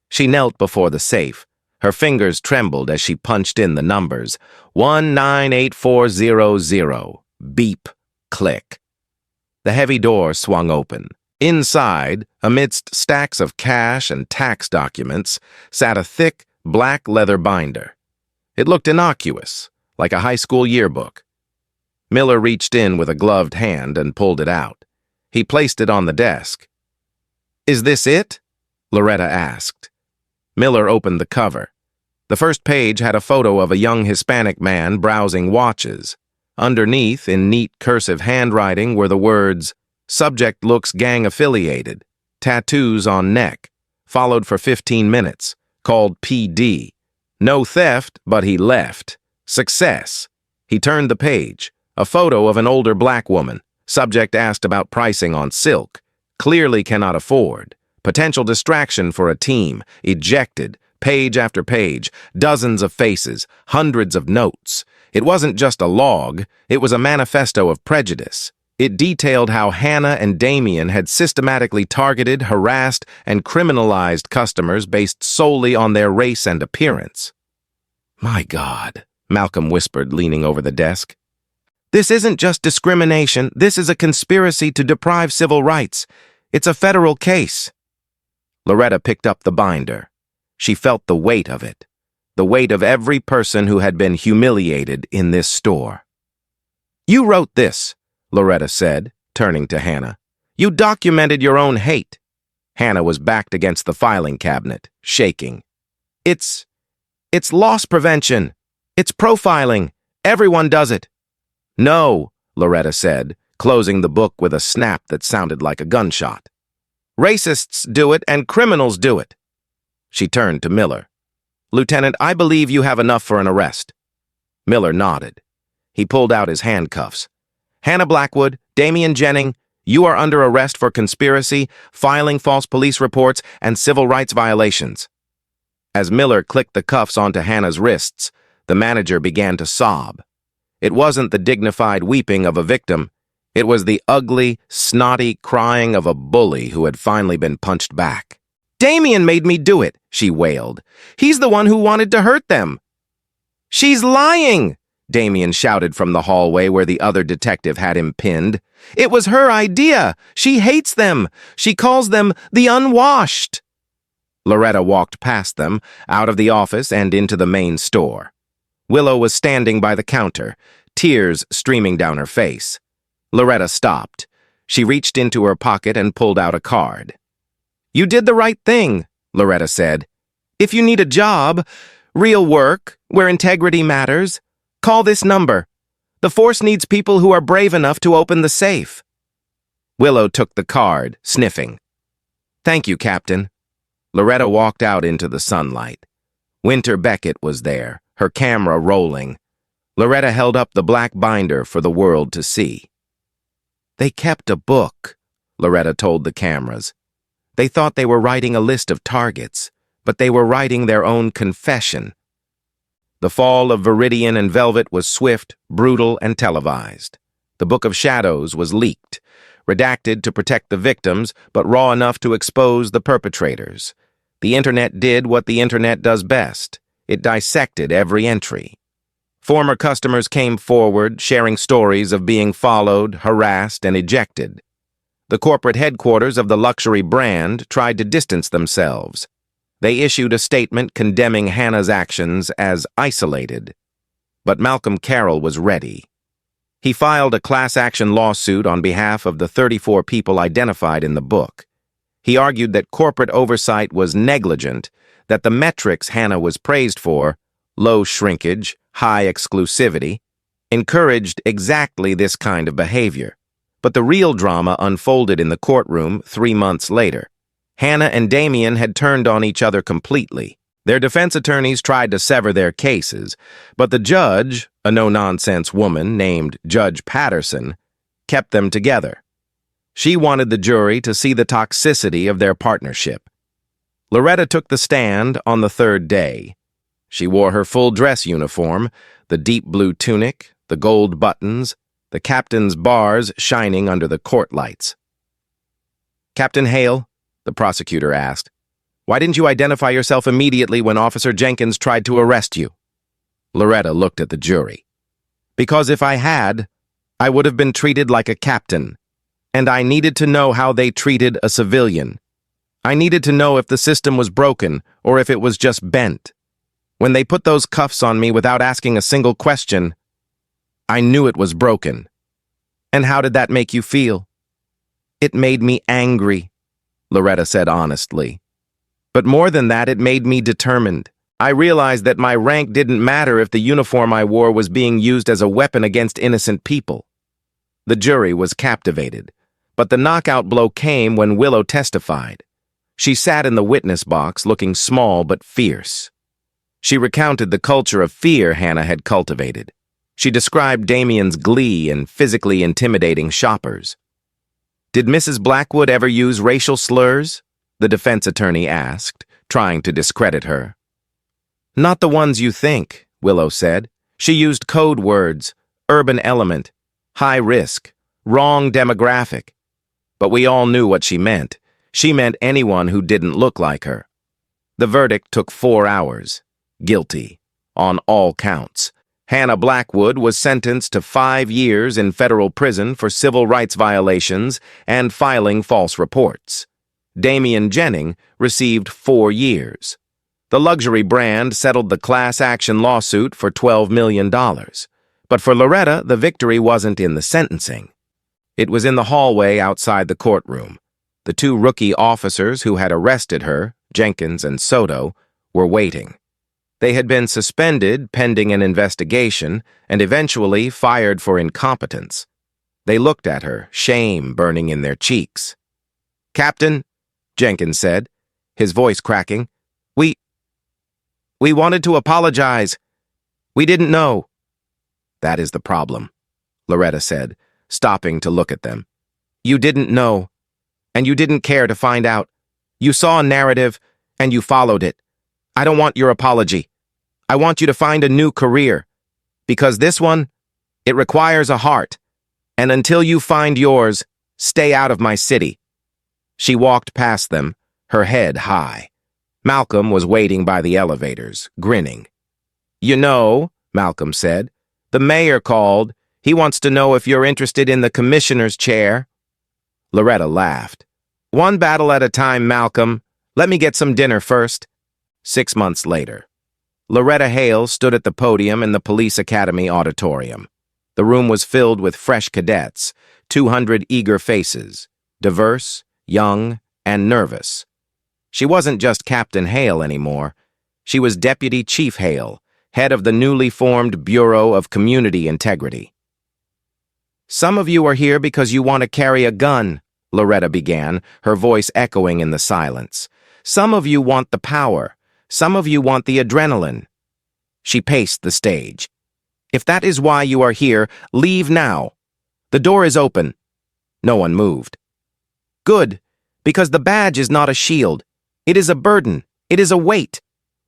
[SPEAKER 1] She knelt before the safe. Her fingers trembled as she punched in the numbers. 198400. Beep. Click. The heavy door swung open. Inside, amidst stacks of cash and tax documents, sat a thick, black leather binder. It looked innocuous, like a high school yearbook. Miller reached in with a gloved hand and pulled it out. He placed it on the desk. "Is this it?" Loretta asked. Miller opened the cover. The first page had a photo of a young Hispanic man browsing watches. Underneath, in neat cursive handwriting, were the words, "Subject looks gang-affiliated. Tattoos on neck. Followed for 15 minutes. Called PD. No theft, but he left. Success." He turned the page. A photo of an older black woman. Subject asked about pricing on silk. Clearly cannot afford. Potential distraction for a team. Ejected. Page after page. Dozens of faces. Hundreds of notes. It wasn't just a log. It was a manifesto of prejudice. It detailed how Hannah and Damian had systematically targeted, harassed, and criminalized customers based solely on their race and appearance. "My God," Malcolm whispered, leaning over the desk. "This isn't just discrimination. This is a conspiracy to deprive civil rights. It's a federal case." Loretta picked up the binder. She felt the weight of it. the weight of every person who had been humiliated in this store. "You wrote this," Loretta said, turning to Hannah. "You documented your own hate." Hannah was backed against the filing cabinet, shaking. It's loss prevention. It's profiling. Everyone does it." "No," Loretta said, closing the book with a snap that sounded like a gunshot. "Racists do it and criminals do it." She turned to Miller. "Lieutenant, I believe you have enough for an arrest." Miller nodded. He pulled out his handcuffs. "Hannah Blackwood, Damian Jennings, you are under arrest for conspiracy, filing false police reports, and civil rights violations." As Miller clicked the cuffs onto Hannah's wrists, the manager began to sob. It wasn't the dignified weeping of a victim. It was the ugly, snotty crying of a bully who had finally been punched back. "Damian made me do it," she wailed. "He's the one who wanted to hurt them." "She's lying!" Damian shouted from the hallway where the other detective had him pinned. "It was her idea. She hates them. She calls them the unwashed." Loretta walked past them, out of the office and into the main store. Willow was standing by the counter, tears streaming down her face. Loretta stopped. She reached into her pocket and pulled out a card. "You did the right thing," Loretta said. "If you need a job, real work, where integrity matters, call this number. The force needs people who are brave enough to open the safe." Willow took the card, sniffing. "Thank you, Captain." Loretta walked out into the sunlight. Winter Beckett was there, her camera rolling. Loretta held up the black binder for the world to see. "They kept a book," Loretta told the cameras. "They thought they were writing a list of targets, but they were writing their own confession." The fall of Viridian and Velvet was swift, brutal, and televised. The Book of Shadows was leaked, redacted to protect the victims, but raw enough to expose the perpetrators. The Internet did what the Internet does best. It dissected every entry. Former customers came forward, sharing stories of being followed, harassed, and ejected. The corporate headquarters of the luxury brand tried to distance themselves. They issued a statement condemning Hannah's actions as isolated. But Malcolm Carroll was ready. He filed a class-action lawsuit on behalf of the 34 people identified in the book. He argued that corporate oversight was negligent, that the metrics Hannah was praised for, low shrinkage, high exclusivity, encouraged exactly this kind of behavior. But the real drama unfolded in the courtroom 3 months later. Hannah and Damian had turned on each other completely. Their defense attorneys tried to sever their cases, but the judge, a no-nonsense woman named Judge Patterson, kept them together. She wanted the jury to see the toxicity of their partnership. Loretta took the stand on the third day. She wore her full dress uniform, the deep blue tunic, the gold buttons, the captain's bars shining under the court lights. "Captain Hale," the prosecutor asked, "why didn't you identify yourself immediately when Officer Jenkins tried to arrest you?" Loretta looked at the jury. "Because if I had, I would have been treated like a captain, and I needed to know how they treated a civilian. I needed to know if the system was broken or if it was just bent. When they put those cuffs on me without asking a single question, I knew it was broken." "And how did that make you feel?" "It made me angry," Loretta said honestly. "But more than that, it made me determined. I realized that my rank didn't matter if the uniform I wore was being used as a weapon against innocent people." The jury was captivated, but the knockout blow came when Willow testified. She sat in the witness box looking small but fierce. She recounted the culture of fear Hannah had cultivated. She described Damian's glee in physically intimidating shoppers. "Did Mrs. Blackwood ever use racial slurs?" the defense attorney asked, trying to discredit her. "Not the ones you think," Willow said. "She used code words, urban element, high risk, wrong demographic. But we all knew what she meant. She meant anyone who didn't look like her." The verdict took 4 hours. Guilty, on all counts. Hannah Blackwood was sentenced to 5 years in federal prison for civil rights violations and filing false reports. Damian Jennings received 4 years. The luxury brand settled the class action lawsuit for $12 million. But for Loretta, the victory wasn't in the sentencing. It was in the hallway outside the courtroom. The two rookie officers who had arrested her, Jenkins and Soto, were waiting. They had been suspended pending an investigation and eventually fired for incompetence. They looked at her, shame burning in their cheeks. "Captain," Jenkins said, his voice cracking, We wanted to apologize. We didn't know." "That is the problem," Loretta said, stopping to look at them. "You didn't know, and you didn't care to find out. You saw a narrative, and you followed it. I don't want your apology. I want you to find a new career, because this one, it requires a heart, and until you find yours, stay out of my city." She walked past them, her head high. Malcolm was waiting by the elevators, grinning. "You know," Malcolm said, "the mayor called. He wants to know if you're interested in the commissioner's chair." Loretta laughed. "One battle at a time, Malcolm. Let me get some dinner first." 6 months later, Loretta Hale stood at the podium in the Police Academy auditorium. The room was filled with fresh cadets, 200 eager faces, diverse, young, and nervous. She wasn't just Captain Hale anymore. She was Deputy Chief Hale, head of the newly formed Bureau of Community Integrity. "Some of you are here because you want to carry a gun," Loretta began, her voice echoing in the silence. "Some of you want the power. Some of you want the adrenaline." She paced the stage. "If that is why you are here, leave now. The door is open." No one moved. "Good, because the badge is not a shield. It is a burden. It is a weight.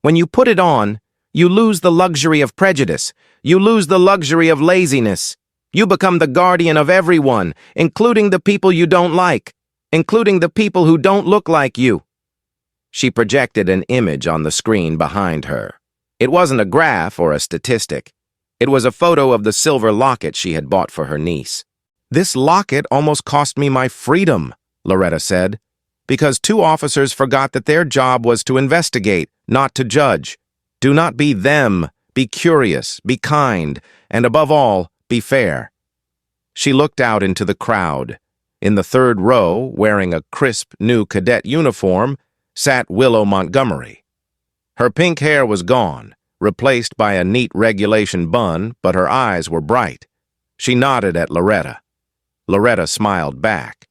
[SPEAKER 1] When you put it on, you lose the luxury of prejudice. You lose the luxury of laziness. You become the guardian of everyone, including the people you don't like, including the people who don't look like you." She projected an image on the screen behind her. It wasn't a graph or a statistic. It was a photo of the silver locket she had bought for her niece. "This locket almost cost me my freedom," Loretta said, "because 2 officers forgot that their job was to investigate, not to judge. Do not be them. Be curious, be kind, and above all, be fair." She looked out into the crowd. In the 3rd row, wearing a crisp new cadet uniform, sat Willow Montgomery. Her pink hair was gone, replaced by a neat regulation bun, but her eyes were bright. She nodded at Loretta. Loretta smiled back.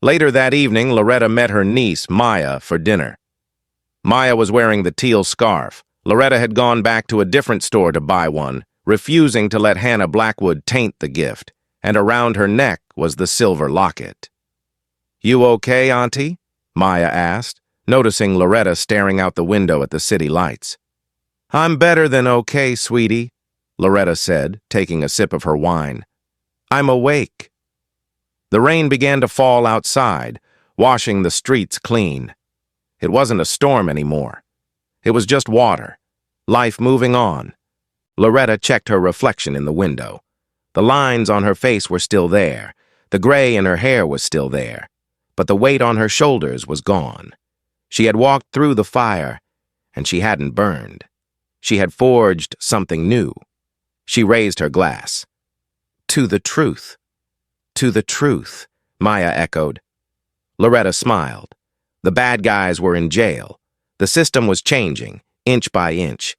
[SPEAKER 1] Later that evening, Loretta met her niece, Maya, for dinner. Maya was wearing the teal scarf. Loretta had gone back to a different store to buy one, refusing to let Hannah Blackwood taint the gift, and around her neck was the silver locket. "You okay, Auntie?" Maya asked, noticing Loretta staring out the window at the city lights. "I'm better than okay, sweetie," Loretta said, taking a sip of her wine. "I'm awake." The rain began to fall outside, washing the streets clean. It wasn't a storm anymore. It was just water, life moving on. Loretta checked her reflection in the window. The lines on her face were still there. The gray in her hair was still there. But the weight on her shoulders was gone. She had walked through the fire, and she hadn't burned. She had forged something new. She raised her glass. "To the truth." "To the truth," Maya echoed. Loretta smiled. The bad guys were in jail. The system was changing, inch by inch,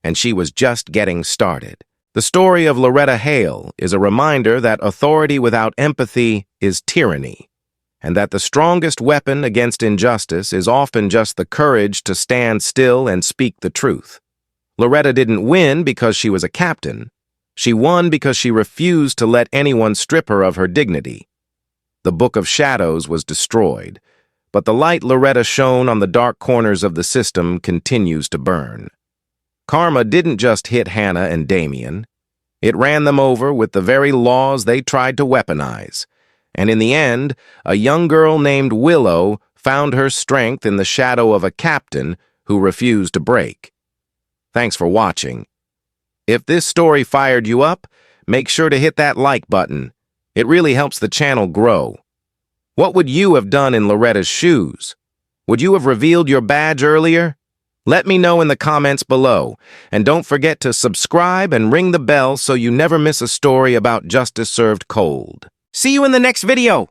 [SPEAKER 1] and she was just getting started. The story of Loretta Hale is a reminder that authority without empathy is tyranny, and that the strongest weapon against injustice is often just the courage to stand still and speak the truth. Loretta didn't win because she was a captain. She won because she refused to let anyone strip her of her dignity. The Book of Shadows was destroyed, but the light Loretta shone on the dark corners of the system continues to burn. Karma didn't just hit Hannah and Damien. It ran them over with the very laws they tried to weaponize. And in the end, a young girl named Willow found her strength in the shadow of a captain who refused to break. Thanks for watching. If this story fired you up, make sure to hit that like button. It really helps the channel grow. What would you have done in Loretta's shoes? Would you have revealed your badge earlier? Let me know in the comments below, and don't forget to subscribe and ring the bell so you never miss a story about justice served cold. See you in the next video!